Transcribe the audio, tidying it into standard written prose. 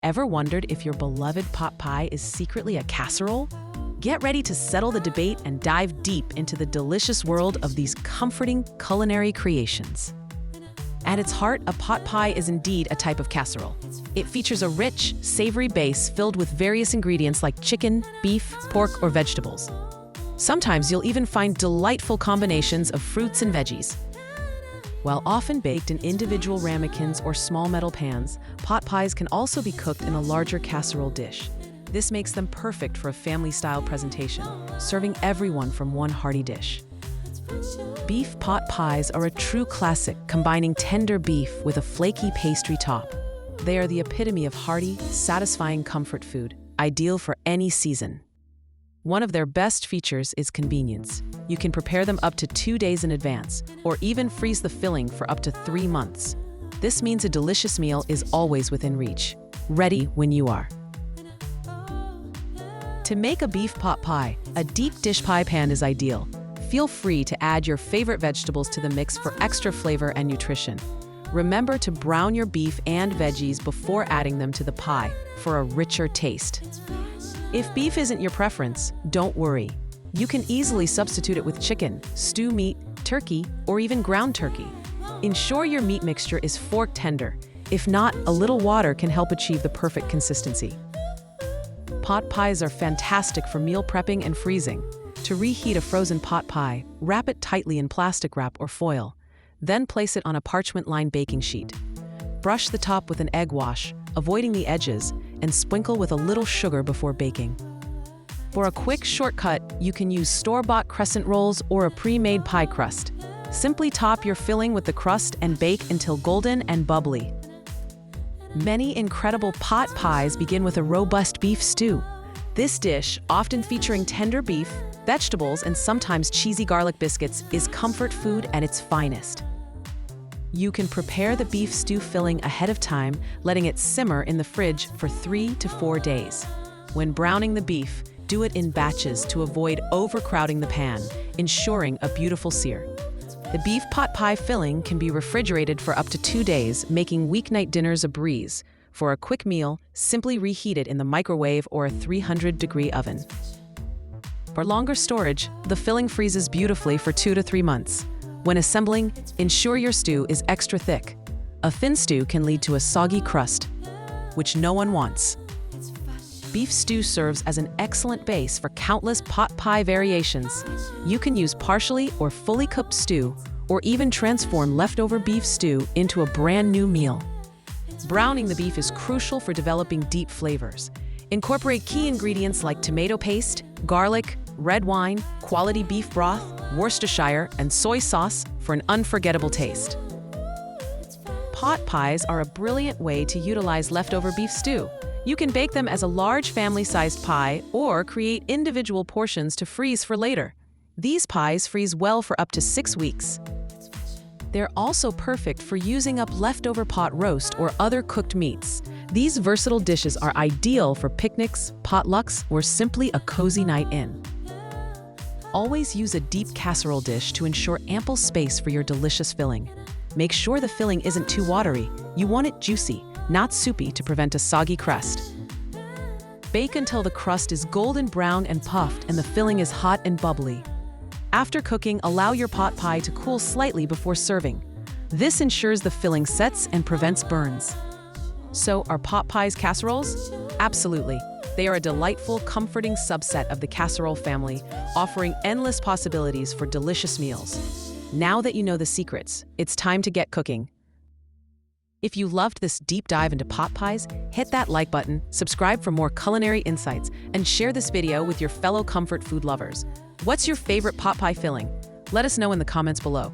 Ever wondered if your beloved pot pie is secretly a casserole? Get ready to settle the debate and dive deep into the delicious world of these comforting culinary creations. At its heart, a pot pie is indeed a type of casserole. It features a rich, savory base filled with various ingredients like chicken, beef, pork, or vegetables. Sometimes you'll even find delightful combinations of fruits and veggies. While often baked in individual ramekins or small metal pans, pot pies can also be cooked in a larger casserole dish. This makes them perfect for a family-style presentation, serving everyone from one hearty dish. Beef pot pies are a true classic, combining tender beef with a flaky pastry top. They are the epitome of hearty, satisfying comfort food, ideal for any season. One of their best features is convenience. You can prepare them up to 2 days in advance, or even freeze the filling for up to 3 months. This means a delicious meal is always within reach, ready when you are. To make a beef pot pie, a deep dish pie pan is ideal. Feel free to add your favorite vegetables to the mix for extra flavor and nutrition. Remember to brown your beef and veggies before adding them to the pie for a richer taste. If beef isn't your preference, don't worry. You can easily substitute it with chicken, stew meat, turkey, or even ground turkey. Ensure your meat mixture is fork tender. If not, a little water can help achieve the perfect consistency. Pot pies are fantastic for meal prepping and freezing. To reheat a frozen pot pie, wrap it tightly in plastic wrap or foil. Then place it on a parchment-lined baking sheet. Brush the top with an egg wash, avoiding the edges, and sprinkle with a little sugar before baking. For a quick shortcut, you can use store-bought crescent rolls or a pre-made pie crust. Simply top your filling with the crust and bake until golden and bubbly. Many incredible pot pies begin with a robust beef stew. This dish, often featuring tender beef, vegetables, and sometimes cheesy garlic biscuits, is comfort food at its finest. You can prepare the beef stew filling ahead of time, letting it simmer in the fridge for 3 to 4 days. When browning the beef, do it in batches to avoid overcrowding the pan, ensuring a beautiful sear. The beef pot pie filling can be refrigerated for up to 2 days, making weeknight dinners a breeze. For a quick meal, simply reheat it in the microwave or a 300-degree oven. For longer storage, the filling freezes beautifully for 2 to 3 months. When assembling, ensure your stew is extra thick. A thin stew can lead to a soggy crust, which no one wants. Beef stew serves as an excellent base for countless pot pie variations. You can use partially or fully cooked stew, or even transform leftover beef stew into a brand new meal. Browning the beef is crucial for developing deep flavors. Incorporate key ingredients like tomato paste, garlic, red wine, quality beef broth, Worcestershire, and soy sauce for an unforgettable taste. Pot pies are a brilliant way to utilize leftover beef stew. You can bake them as a large family-sized pie or create individual portions to freeze for later. These pies freeze well for up to 6 weeks. They're also perfect for using up leftover pot roast or other cooked meats. These versatile dishes are ideal for picnics, potlucks, or simply a cozy night in. Always use a deep casserole dish to ensure ample space for your delicious filling. Make sure the filling isn't too watery. You want it juicy, not soupy, to prevent a soggy crust. Bake until the crust is golden brown and puffed and the filling is hot and bubbly. After cooking, allow your pot pie to cool slightly before serving. This ensures the filling sets and prevents burns. So, are pot pies casseroles? Absolutely. They are a delightful, comforting subset of the casserole family, offering endless possibilities for delicious meals. Now that you know the secrets, it's time to get cooking. If you loved this deep dive into pot pies, hit that like button, subscribe for more culinary insights, and share this video with your fellow comfort food lovers. What's your favorite pot pie filling? Let us know in the comments below.